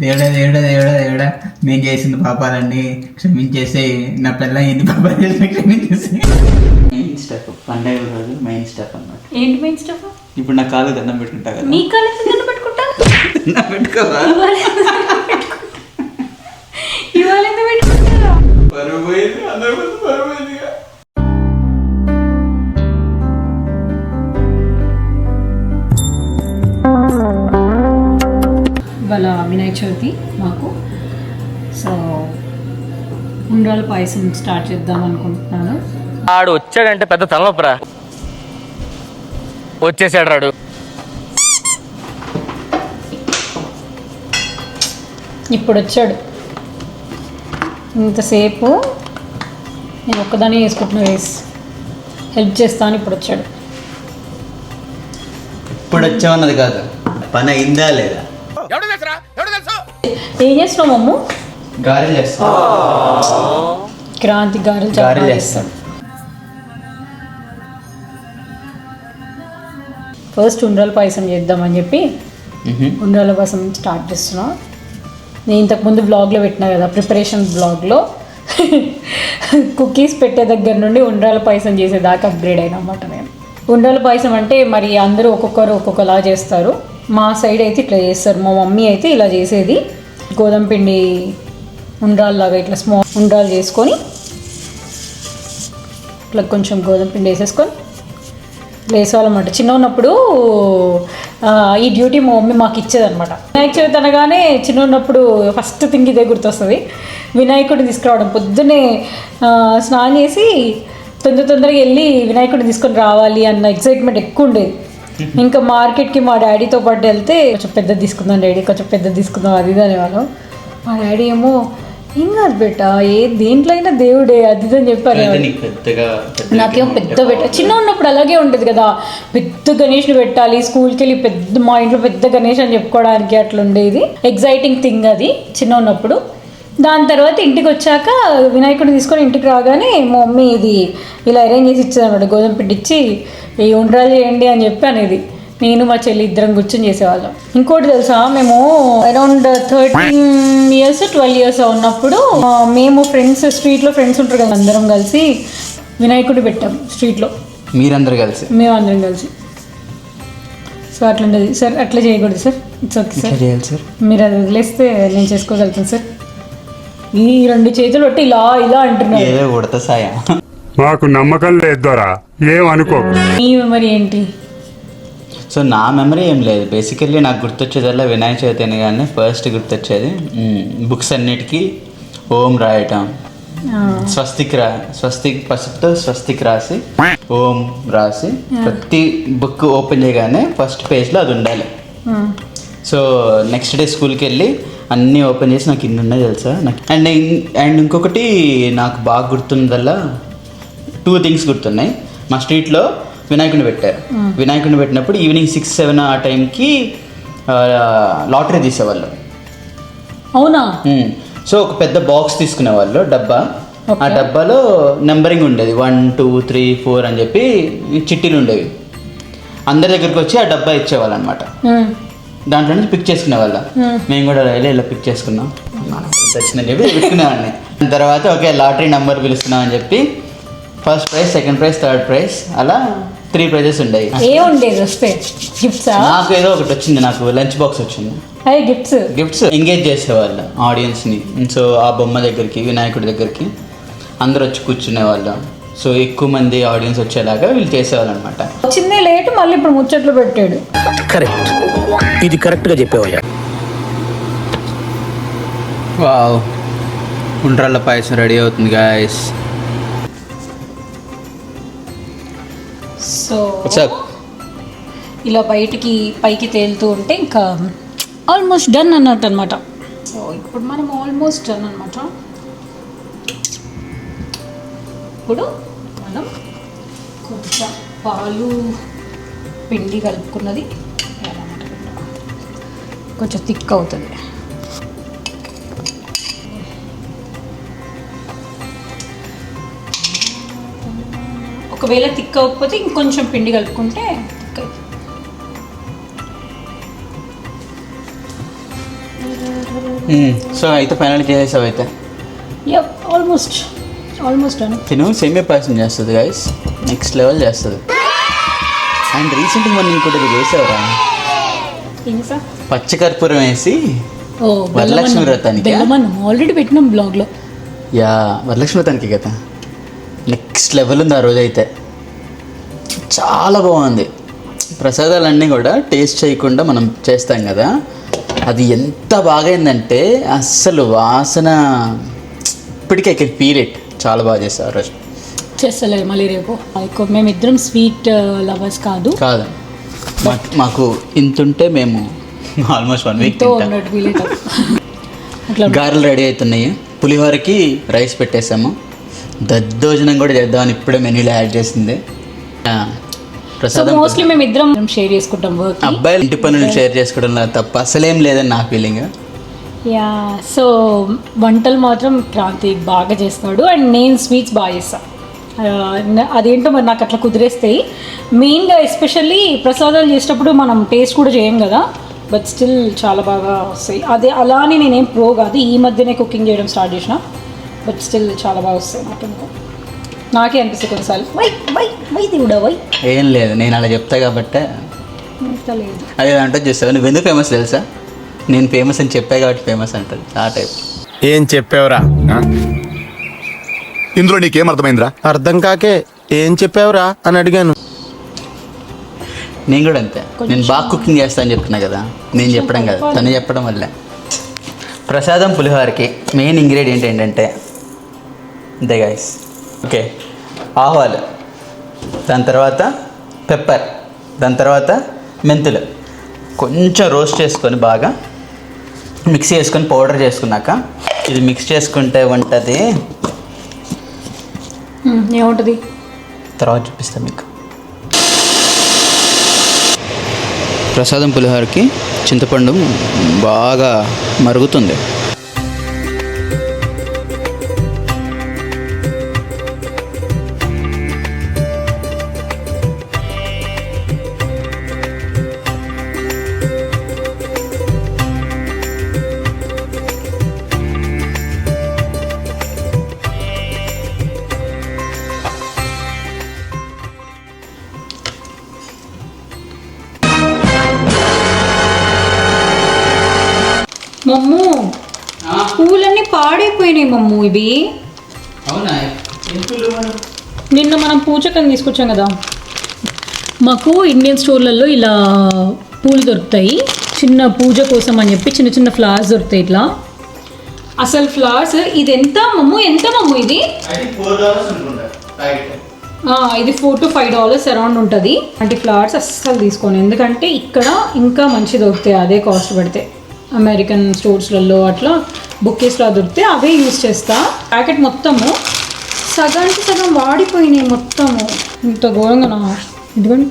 దేవుడా దేవుడా దేవుడా దేవుడా నేను చేసిన పాపాలన్నీ క్షమించేసి నా పిల్ల ఎన్ని పాపాలు చేసిన క్షమించేసి. మెయిన్ స్టెప్ పండగ రోజు మెయిన్ స్టెప్ అన్నమాట. ఏంటి మెయిన్ స్టెప్? ఇప్పుడు నా కాలు దండం పెట్టుకుంటా కదా. నీ కాలు దండం పెట్టుకుంటా? పెట్టుకోవా? ఇవాళ ఎందుకు పెట్టుకుంటా? పరువు పోయింది, అందరి ముందు పరువు పోయింది. ఇవాళ వినాయక చవితి మాకు. సో ఉండ్రాల పాయసం స్టార్ట్ చేద్దాం అనుకుంటున్నాను. ఆడు వచ్చాడంటే పెద్ద తలనొప్పరా. వచ్చేసాడు రాడు. ఇప్పుడు వచ్చాడు. ఇంతసేపు నేను ఒక్కదాన్ని వేసుకుంటున్నా, వేసి హెల్ప్ చేస్తాను. ఇప్పుడు వచ్చాడు. ఇప్పుడు వచ్చామన్నది కాదు, పని అయిందా లేదా. ఏం చేస్తున్నావు మమ్ము? గారెలు చేస్తా. క్రాంతి గారెలు చేస్తాడు. ఫస్ట్ ఉండ్రాల పాయసం చేద్దామని చెప్పి ఉండ్రాల పాయసం స్టార్ట్ చేస్తున్నా. నేను ఇంతకుముందు బ్లాగ్లో పెట్టినా కదా, ప్రిపరేషన్ బ్లాగ్లో కుకీస్ పెట్టే దగ్గర నుండి ఉండ్రాల పాయసం చేసేదాకా అప్గ్రేడ్ అయినా అన్నమాట నేను. ఉండ్రాల పాయసం అంటే మరి అందరూ ఒక్కొక్కరు ఒక్కొక్కలా చేస్తారు. మా సైడ్ అయితే ఇట్లా చేస్తారు. మా మమ్మీ అయితే ఇలా చేసేది, గోధుమ పిండి ఉండ్రాల్లాగా ఇట్లా స్మాల్ ఉండ్రాలు చేసుకొని ఇట్లా కొంచెం గోధుమ పిండి వేసేసుకొని వేసేవాళ్ళమాట. చిన్న ఉన్నప్పుడు ఈ డ్యూటీ మా మమ్మీ మాకు ఇచ్చేదనమాట. వినాయక చవితి అనగానే చిన్న ఉన్నప్పుడు ఫస్ట్ థింగ్ ఇదే గుర్తొస్తుంది, వినాయకుడిని తీసుకురావడం. పొద్దున్నే స్నానం చేసి తొందరగా వెళ్ళి వినాయకుడిని తీసుకొని రావాలి అన్న ఎక్సైట్మెంట్ ఎక్కువ ఉండేది. ఇంకా మార్కెట్కి మా డాడీతో పాటు వెళ్తే కొంచెం పెద్దది తీసుకుందాం డాడీ, కొంచెం పెద్దది తీసుకుందాం అది ఇది అనేవాళ్ళం. మా డాడీ ఏమో ఏం కాదు బెట్ట, దేంట్లో అయినా దేవుడే అది ఇది అని చెప్పారు. నాకేమో పెద్ద పెట్ట. చిన్న ఉన్నప్పుడు అలాగే ఉంటుంది కదా, పెద్ద గణేష్ని పెట్టాలి, స్కూల్కి వెళ్ళి పెద్ద మా ఇంట్లో పెద్ద గణేష్ అని చెప్పుకోవడానికి అట్లా ఉండేది. ఎగ్జైటింగ్ థింగ్ అది చిన్న ఉన్నప్పుడు. దాని తర్వాత ఇంటికి వచ్చాక వినాయకుడిని తీసుకొని ఇంటికి రాగానే మా మమ్మీ ఇది ఇలా అరేంజ్ చేసి ఇచ్చేది అనమాట. గోధుమ పిండి ఇచ్చి ఈ ఉండ్రాలు చేయండి అని చెప్పి అనేది. నేను మా చెల్లి ఇద్దరం కూర్చొని చేసేవాళ్ళం. ఇంకోటి తెలుసా, మేము అరౌండ్ 13 years 12 years ఉన్నప్పుడు మేము ఫ్రెండ్స్, స్ట్రీట్లో ఫ్రెండ్స్ ఉంటారు కదా, అందరం కలిసి వినాయకుడిని పెట్టాం స్ట్రీట్లో. మీరందరూ కలిసి? మేమందరం కలిసి. సో అట్లా ఉండేది సార్. అట్లా చేయకూడదు సార్, ఇట్స్ ఓకే సార్, చేయాలి సార్, మీరు అది వదిలేస్తే నేను చేసుకోగలుగుతాను సార్. ఈ 2 చేతులు పెట్టి ఇలా ఇలా అంటున్నారు. ఏదో కొడతా సాయం. మాకు నమ్మకం లేదు దొరా, ఏమనుకో. మీ మెమరీ ఏంటి? సో నా మెమరీ ఏం లేదు. బేసికల్లీ నాకు గుర్తొచ్చేదల్లా వినాయక చవితి అనగానే ఫస్ట్ గుర్తొచ్చేది బుక్స్ అన్నిటికీ ఓం రాయటం, స్వస్తిక్ పసుపుతో స్వస్తిక్ రాసి ఓం రాసి ప్రతి బుక్ ఓపెన్ చేయగానే ఫస్ట్ పేజ్లో అది ఉండాలి. సో నెక్స్ట్ డే స్కూల్కి వెళ్ళి అన్నీ ఓపెన్ చేసి నాకు ఇన్ని ఉన్నాయి తెలుసా నాకు. అండ్ ఇంకొకటి నాకు బాగా గుర్తున్నదల్లా 2 things గుర్తున్నాయి. మా స్ట్రీట్లో వినాయకుడిని పెట్టారు. వినాయకుడిని పెట్టినప్పుడు ఈవినింగ్ 6-7 ఆ టైంకి లాటరీ తీసేవాళ్ళు. అవునా? సో ఒక పెద్ద బాక్స్ తీసుకునేవాళ్ళు, డబ్బా. ఆ డబ్బాలో నెంబరింగ్ ఉండేది 1 2 3 4 అని చెప్పి చిట్టీలు ఉండేవి. అందరి దగ్గరికి వచ్చి ఆ డబ్బా ఇచ్చేవాళ్ళు అనమాట. దాంట్లో నుంచి పిక్ చేసుకునేవాళ్ళ. మేము కూడా ఇలా పిక్ చేసుకున్నాం, వచ్చిందని చెప్పి పెట్టుకునేవాడిని. తర్వాత ఓకే లాటరీ నెంబర్ పిలుస్తున్నాం అని చెప్పి first prize, second prize, third prize అలా 3 prizes ఉండేవి. నాకు ఏదో ఒకటి వచ్చింది, నాకు లంచ్ బాక్స్ వచ్చింది. గిఫ్ట్స్ ఎంగేజ్ చేసేవాళ్ళు ఆడియన్స్ని. సో ఆ బొమ్మ దగ్గరికి, వినాయకుడి దగ్గరికి అందరూ వచ్చి కూర్చునేవాళ్ళు. సో ఎక్కువ మంది ఆడియన్స్ వచ్చేలాగా వీళ్ళు చేసేవాళ్ళు అనమాట. వచ్చిందే లేట్, మళ్ళీ ఇప్పుడు ముచ్చట్లు పెట్టాడు. కరెక్ట్, ఇది కరెక్ట్గా చెప్పేవయ్యా. వావ్, ఉండ్రాళ్ళ పాయసం రెడీ అవుతుంది గాయస్. సో ఇలా పైకి తేలుతూ ఉంటే ఇంకా ఆల్మోస్ట్ డన్ అన్నట్టు అనమాట. సో ఇప్పుడు మనం ఆల్మోస్ట్ డన్ అనమాట. ఇప్పుడు మనం కొంచెం పాలు పిండి కలుపుకున్నది కొంచెం థిక్ అవుతుంది. ఒకవేళ థిక్ అవ్వకపోతే ఇంకొంచెం పిండి కలుపుకుంటే థిక్ అవుతుంది. సో అయితే ఫైనల్ చేసేసావు అయితే యప్ ఆల్మోస్ట్ అని తిను సేమియా పాయసం చేస్తుంది గైస్, నెక్స్ట్ లెవెల్ చేస్తుంది. అండ్ రీసెంట్గా మనం ఇంకోటి చేసావురా, ఇంకా పచ్చకర్పూరం వేసి ఓ వరలక్ష్మి వ్రతానికి. బెల్లమన్నం ఆల్రెడీ పెట్టినాం బ్లాగ్లో. యా వరలక్ష్మి వ్రతానికి కదా, నెక్స్ట్ లెవెల్ ఉంది ఆ రోజు అయితే. చాలా బాగుంది. ప్రసాదాలన్నీ కూడా టేస్ట్ చేయకుండా మనం చేస్తాం కదా, అది ఎంత బాగైందంటే అస్సలు వాసన ఇప్పటికీ ఐ కెన్ ఫీల్ ఇట్. చాలా బాగా చేస్తారు ఆ రోజు. చేస్తలేదు మళ్ళీ రేపు. ఎక్కువ మేమిద్దరం స్వీట్ లవర్స్ కాదు. మాకు ఇంతుంటే మేము ఆల్మోస్ట్ 1 వీక్ ఉన్నట్టు ఫీల్ అవుతాం. అట్లా గారెలు రెడీ అవుతున్నాయి, పులిహోరకి రైస్ పెట్టేసాము, దద్దోజనం కూడా చేద్దామని ఇప్పుడే మెనూలో యాడ్ చేసింది. ప్రసాదం మోస్ట్లీ మేము ఇద్దరం షేర్ చేసుకుంటాం వర్క్. అబ్బాయిలు ఇంటి పనులు షేర్ చేసుకోవడం తప్ప అసలేం లేదని నా ఫీలింగ్. యా సో వంటలు మాత్రం క్రాంతి బాగా చేస్తాడు అండ్ నేను స్వీట్స్ బాగా చేస్తాను. అదేంటో మరి నాకు అట్లా కుదిరేస్తాయి. మెయిన్గా ఎస్పెషల్లీ ప్రసాదాలు చేసేటప్పుడు మనం టేస్ట్ కూడా చేయం కదా, బట్ స్టిల్ చాలా బాగా వస్తాయి. అదే అలా అని నేనేం ప్రో కాదు, ఈ మధ్యనే కుకింగ్ చేయడం స్టార్ట్ చేసిన, బట్ స్టిల్ చాలా బాగా వస్తాయి నాకు. ఇంకా నాకే అనిపిస్తుంది కొన్నిసార్లు వై దేవుడా వై ఏం లేదు, నేను అలా చెప్తా కాబట్టి. లేదు అదే అంటే చూస్తావు, నువ్వు ఎందుకు ఫేమస్ తెలుసా? నేను ఫేమస్ అని చెప్పా కాబట్టి ఫేమస్ అంటారు ఆ టైప్. ఏం చెప్పావురా? ఇందులో నీకేం అర్థమైందిరా? అర్థం కాకే ఏం చెప్పావురా అని అడిగాను. నేను కూడా అంతే, నేను బాగా కుకింగ్ చేస్తా అని చెప్తున్నా కదా, నేను చెప్పడం కదా తను చెప్పడం వల్లే. ప్రసాదం పులిహోరకి మెయిన్ ఇంగ్రీడియంట్ ఏంటంటే అంతే గైస్. ఓకే, ఆవాలు, దాని తర్వాత పెప్పర్, దాని తర్వాత మెంతులు కొంచెం రోస్ట్ చేసుకొని బాగా మిక్సీ చేసుకొని పౌడర్ చేసుకున్నాక ఇది మిక్స్ చేసుకుంటే ఉంటుంది. ఏముంటుంది తర్వాత చూపిస్తాను మీకు. ప్రసాదం పులిహోరకి చింతపండు బాగా మరుగుతుంది. మమ్ము పూలన్నీ పాడైపోయినాయి మమ్ము. ఇవి అవునా? నిన్న మనం పూజకని తీసుకొచ్చాం కదా, మాకు ఇండియన్ స్టోర్లలో ఇలా పూలు దొరుకుతాయి చిన్న పూజ కోసం అని చెప్పి, చిన్న చిన్న ఫ్లవర్స్ దొరుకుతాయి ఇట్లా. అసలు ఫ్లవర్స్ ఇది ఎంత మమ్ము ఇది? ఇది $4 to $5 అరౌండ్ ఉంటుంది. అంటే ఫ్లవర్స్ అస్సలు తీసుకోను, ఎందుకంటే ఇక్కడ ఇంకా మంచి దొరుకుతాయి అదే కాస్ట్ పడితే. అమెరికన్ స్టోర్స్లలో అట్లా బుక్కేస్లో దొరికితే అవే యూజ్ చేస్తా. ప్యాకెట్ మొత్తము సగానికి సగం వాడిపోయినాయి మొత్తము, ఇంత ఘోరంగా. ఇదిగోండి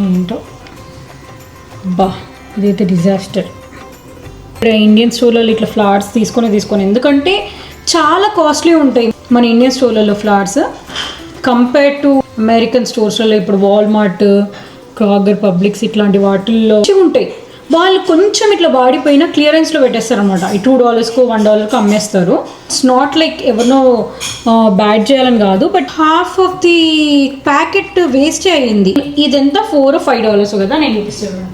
ఏంటో బా, ఇదైతే డిజాస్టర్. ఇండియన్ స్టోర్లలో ఇట్లా ఫ్లవర్స్ తీసుకొని ఎందుకంటే చాలా కాస్ట్లీ ఉంటాయి మన ఇండియన్ స్టోర్లలో ఫ్లవర్స్ కంపేర్ టు అమెరికన్ స్టోర్స్లలో. ఇప్పుడు వాల్మార్ట్, క్రాగర్, పబ్లిక్స్ ఇట్లాంటి వాటిల్లో ఉంటాయి. వాళ్ళు కొంచెం ఇట్లా వాడిపోయినా క్లియరెన్స్లో పెట్టేస్తారు అనమాట. ఈ $2కు $1కు అమ్మేస్తారు. ఇట్స్ నాట్ లైక్ ఎవరినో బ్యాడ్ చేయాలని కాదు, but half of the packet waste అయ్యింది. ఇదంతా $4 or $5 కదా, నేను చూపిస్తాను.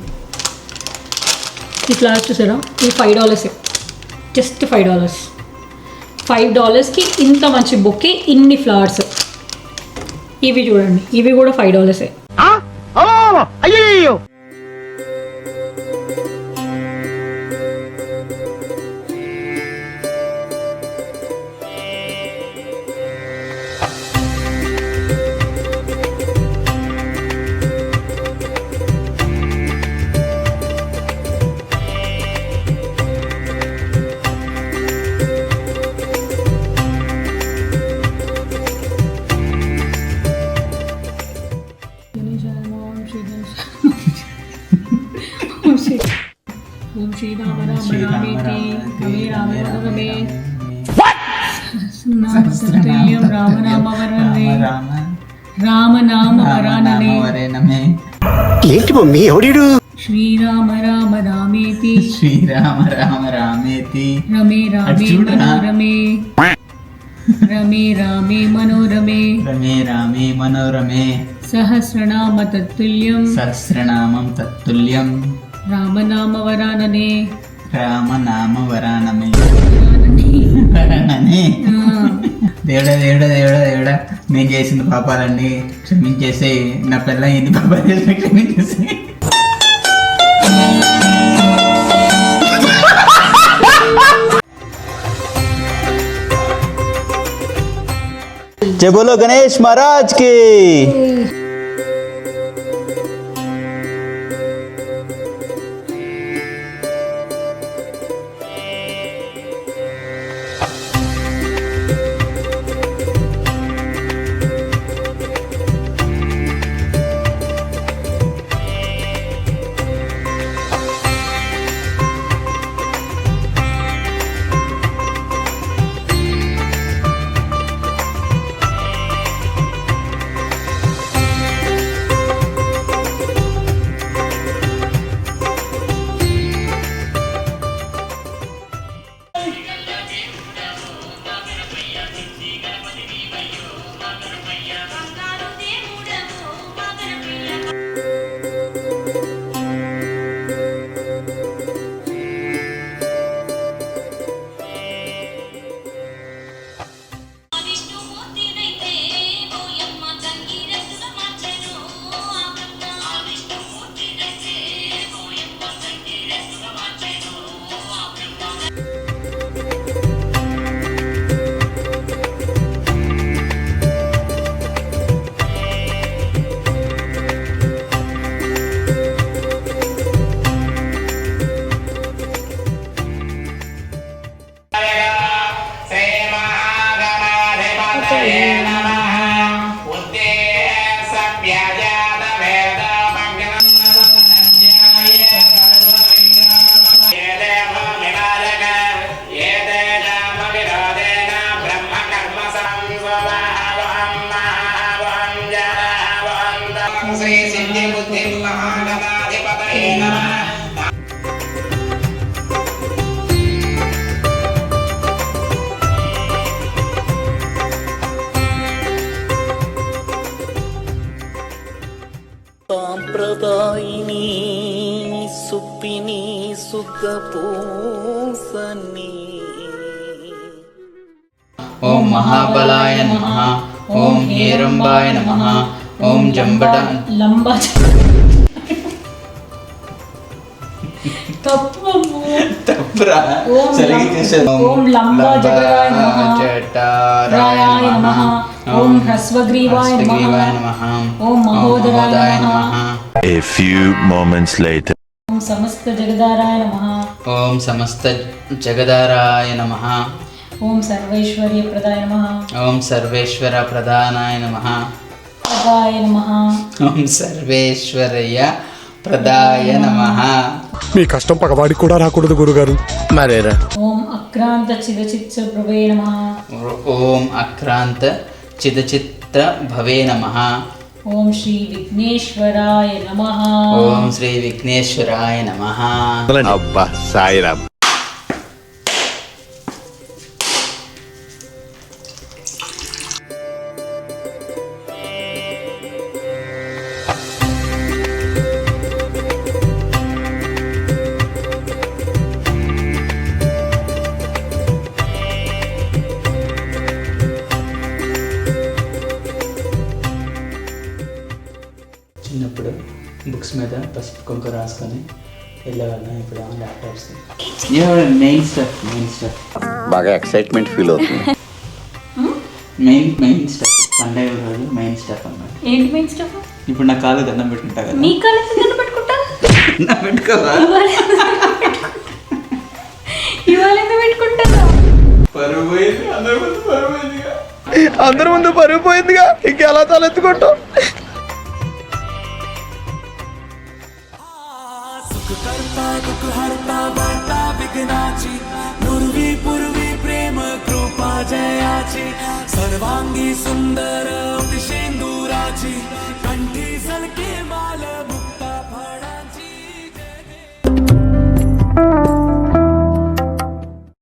ఈ ఫ్లవర్స్ చూసారా, ఇది $5, జస్ట్ $5. $5కి ఇంత మంచి బొకే, ఇన్ని ఫ్లవర్స్. ఇవి చూడండి, ఇవి కూడా $5. అయ్యో ఓం శ్రీరామ రామ రామేతి రమే రామ రమే సత్యం రామనామ వరనే రామనామ వరాననే. ఏంటి మమ్మీ ఎవడీడు? శ్రీరామ రామ రామేతి శ్రీరామ రామ రామేతి రమే రామే అటు చూడురా. మనోరమే రమే రామే మనోరమే రమే రామే మనోరమే సహస్రనామ తత్తుల్యం సహస్రనామం తత్తుల్యం రామనామ వరాననే రామనామ వరానమే వరాననే దేవుడా దేవుడా దేవుడా దేవుడా నేను చేసిన పాపాలన్నీ క్షమించేసి నా పిల్ల ఎన్ని పాపాలు చేసినా క్షమించేసి जय बोलो गणेश महाराज की సాంప్రదాయిని సుప్పిని సుఖపూసని ఓం మహాబలాయ నమః ఓం హేరంబాయ నమః ఓం జంబట లంబా తప్పు తప్పురా ఓం సరిగ్గా చేశాను. ఓం లంబా జఠరాయ నమః జఠరాయ నమః ఓం హ్రస్వగ్రీవాయ హస్తగ్రీవాయ నమః నమః ఓం మహోదరాయ నమః A few moments later. ఓం సమస్త జగదారాయ నమః ఓం సమస్త జగదారాయ నమః ఓం సర్వైశ్వర్య ప్రదాయ నమః ఓం సర్వేశ్వర ప్రధానాయ నమః ప్రదాయ నమః ఓం సర్వేశ్వరయ్య ప్రదాయ నమః. మీ కష్టం పగవాడికి కూడా రాకూడదు గురుగారు. మరేరా ఓం అక్రాంత చిదచిత్స ప్రభే నమః ఓం అక్రాంత చిదచిత్ర భవే నమః ఓం శ్రీ విఘ్నేశ్వరాయ నమః ఓం శ్రీ విఘ్నేశ్వరాయ నమః. అబ్బా సాయిరామ్. చిన్నప్పుడు బుక్స్ మీద పసుపు కుంకుమ రాసుకొని వెళ్ళేవాళ్ళం. ఇప్పుడు ల్యాప్టాప్స్ మెయిన్ స్టఫ్ బాగా ఎక్సైట్మెంట్ ఫీల్ అవుతుంది. మెయిన్ స్టఫ్ పండగ రోజు మెయిన్ స్టఫ్ అన్నమాట. ఏంటి మెయిన్ స్టఫ్? ఇప్పుడు నా కాలు దండం పెట్టుకుంటా కదా. నీ కాళ్ళకి దండం పెట్టుకుంటా? నా పెట్టుకోవా? ఇవాళ ఎందుకు పెట్టుకుంటారా? పరువు పోయింది, అందరి ముందు పరువు పోయిందిగా. అందరి ముందు పరుగు పోయిందిగా, ఇంకెలా తలెత్తుకుంటాం. जयाची सर्वांगी सुंदर शेंदुराची कंठी सलके